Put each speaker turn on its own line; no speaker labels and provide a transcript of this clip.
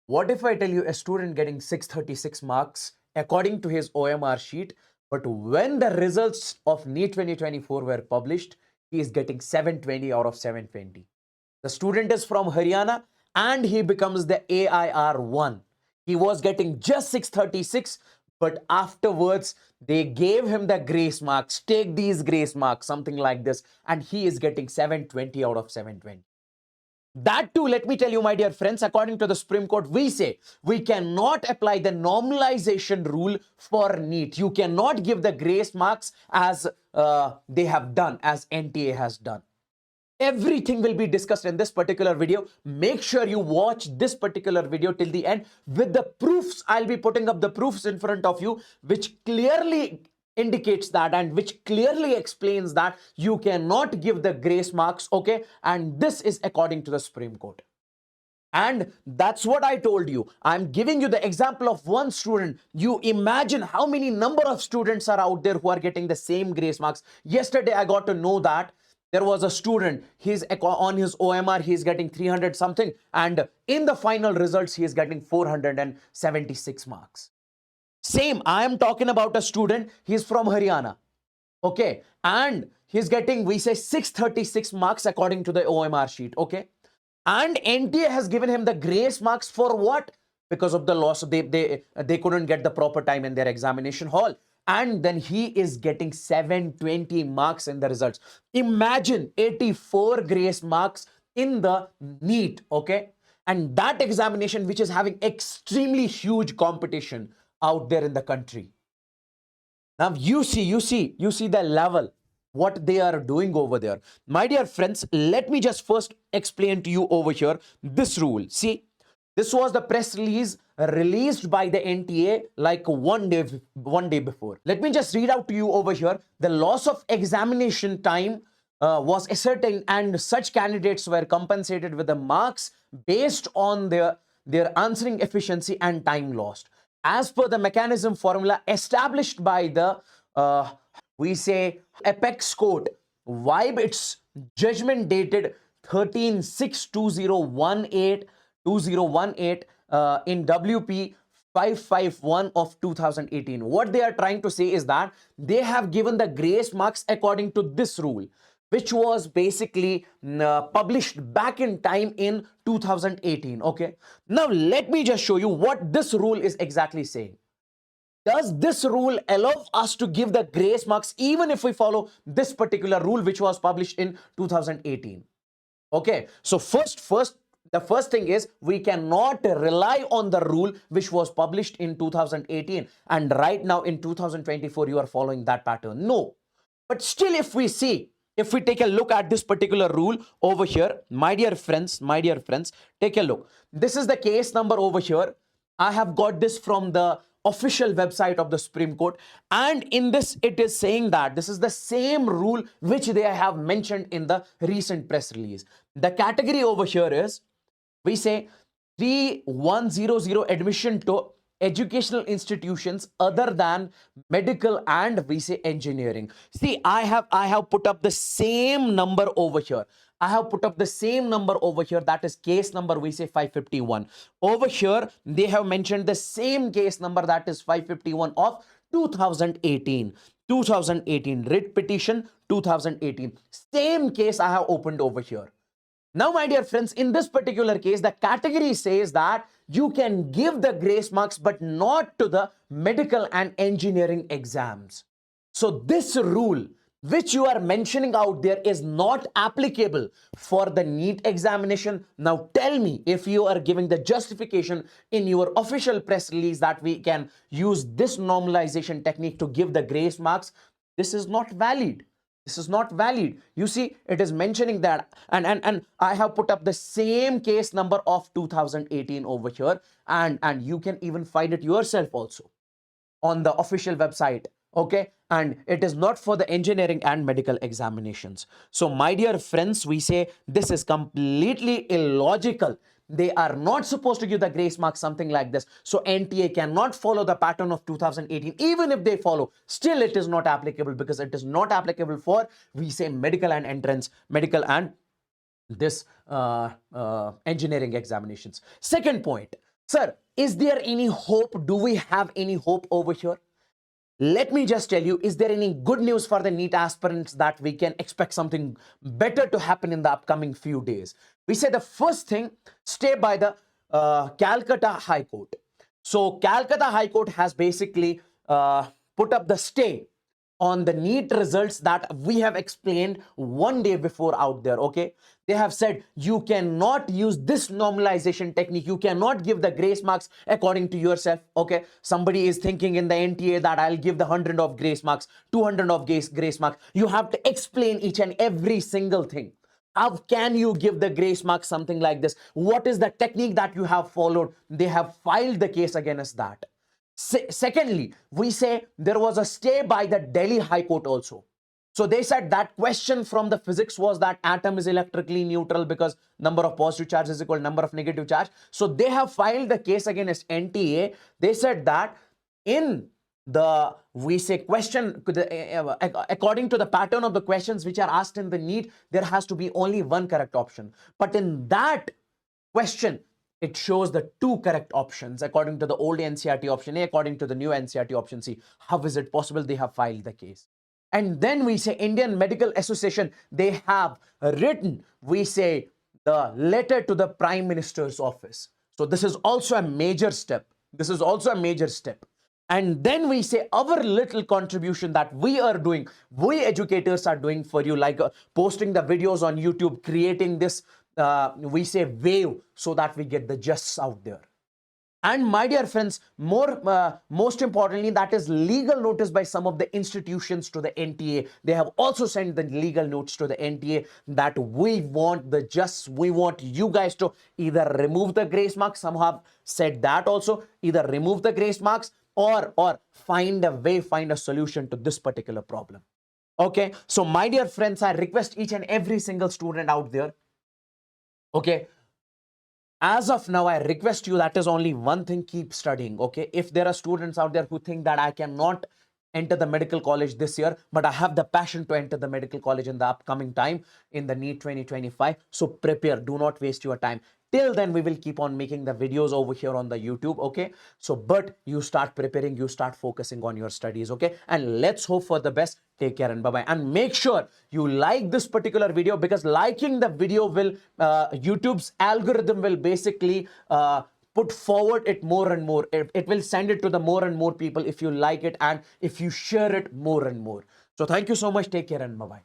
What if I tell you a student getting 636 marks according to his OMR sheet, but when the results of NEET 2024 were published, he is getting 720 out of 720. The student is from Haryana and he becomes the AIR 1. He was getting just 636, but afterwards they gave him the grace marks. Take these grace marks, something like this, and he is getting 720 out of 720. That too, let me tell you, my dear friends, according to the Supreme Court, we say we cannot apply the normalization rule for NEET. You cannot give the grace marks as they have done, as NTA has done. Everything will be discussed in this particular video. Make sure you watch this particular video till the end with the proofs. I'll be putting up the proofs in front of you, which clearly indicates that and which clearly explains that you cannot give the grace marks, okay? And this is according to the Supreme Court. And that's what I told you. I'm giving you the example of one student. You imagine how many number of students are out there who are getting the same grace marks. Yesterday, I got to know that there was a student, he's on his OMR, he's getting 300 something. And in the final results, he is getting 476 marks. Same, I am talking about a student, he's from Haryana. Okay, and he's getting, we say 636 marks according to the OMR sheet. Okay, and NTA has given him the grace marks for what? Because of the loss, they couldn't get the proper time in their examination hall. And then he is getting 720 marks in the results. Imagine 84 grace marks in the NEET, okay? And that examination, which is having extremely huge competition out there in the country. Now you see the level, what they are doing over there. My dear friends, let me just first explain to you over here this rule. See, this was the press release released by the NTA like one day before. Let me just read out to you over here. The loss of examination time was ascertained and such candidates were compensated with the marks based on their answering efficiency and time lost. As per the mechanism formula established by the, we say, Apex Court, Vibe, its judgment dated 13/6/2018 in WP 551 of 2018. What they are trying to say is that they have given the grace marks according to this rule, which was basically published back in time in 2018. Okay, now let me just show you what this rule is exactly saying. Does this rule allow us to give the grace marks even if we follow this particular rule which was published in 2018? Okay, so the first thing is we cannot rely on the rule which was published in 2018 and right now in 2024 you are following that pattern. No, but still if we take a look at this particular rule over here, my dear friends, take a look. This is the case number over here. I have got this from the official website of the Supreme Court, and in this it is saying that this is the same rule which they have mentioned in the recent press release. The category over here is, we say, 3100 admission to educational institutions other than medical and we say engineering. See, I have put up the same number over here. That is case number, we say 551. Over here, they have mentioned the same case number, that is 551 of 2018. Writ petition 2018. Same case I have opened over here. Now, my dear friends, in this particular case, the category says that you can give the grace marks, but not to the medical and engineering exams. So this rule, which you are mentioning out there, is not applicable for the NEET examination. Now tell me, if you are giving the justification in your official press release that we can use this normalization technique to give the grace marks, this is not valid. This is not valid. You see, it is mentioning that, and I have put up the same case number of 2018 over here, and you can even find it yourself also on the official website. Okay, and it is not for the engineering and medical examinations. So my dear friends, we say this is completely illogical. They are not supposed to give the grace mark something like this. So NTA cannot follow the pattern of 2018. Even if they follow, still it is not applicable, because it is not applicable for, we say, medical and entrance, medical and this engineering examinations. Second point, Sir, is there any hope? Do we have any hope over here? Let me just tell you, is there any good news for the NEET aspirants that we can expect something better to happen in the upcoming few days? We say the first thing, stay by the Calcutta High Court. So Calcutta High Court has basically put up the stay on the NEET results that we have explained one day before out there, okay? They have said you cannot use this normalization technique. You cannot give the grace marks according to yourself, okay? Somebody is thinking in the NTA that I'll give the 100 of grace marks, 200 of grace marks. You have to explain each and every single thing. How can you give the grace mark something like this? What is the technique that you have followed? They have filed the case against that. Secondly, we say there was a stay by the Delhi High Court also. So they said that question from the physics was that atom is electrically neutral because number of positive charge is equal to number of negative charge. So they have filed the case against NTA. They said that in the, we say question, according to the pattern of the questions which are asked in the NEET, there has to be only one correct option. But in that question, it shows the two correct options according to the old NCERT option A, according to the new NCERT option C. How is it possible? They have filed the case. And then we say Indian Medical Association, they have written, we say, the letter to the Prime Minister's office. So this is also a major step. This is also a major step. And then we say our little contribution that we are doing, we educators are doing for you, like posting the videos on YouTube, creating this, we say, wave so that we get the justice out there. And my dear friends, most importantly, that is legal notice by some of the institutions to the NTA. They have also sent the legal notes to the NTA that we want the justice. We want you guys to either remove the grace marks. Some have said that also, either remove the grace marks or find a way, find a solution to this particular problem. Okay, so my dear friends, I request each and every single student out there, okay, as of now, I request you, that is only one thing, keep studying, okay? If there are students out there who think that I cannot enter the medical college this year, but I have the passion to enter the medical college in the upcoming time in the NEET 2025, so prepare, do not waste your time. Till then, we will keep on making the videos over here on the YouTube, okay? So, but you start preparing, you start focusing on your studies, okay? And let's hope for the best. Take care and bye-bye. And make sure you like this particular video, because liking the video will, YouTube's algorithm will basically put forward it more and more. It will send it to the more and more people if you like it and if you share it more and more. So thank you so much. Take care and bye-bye.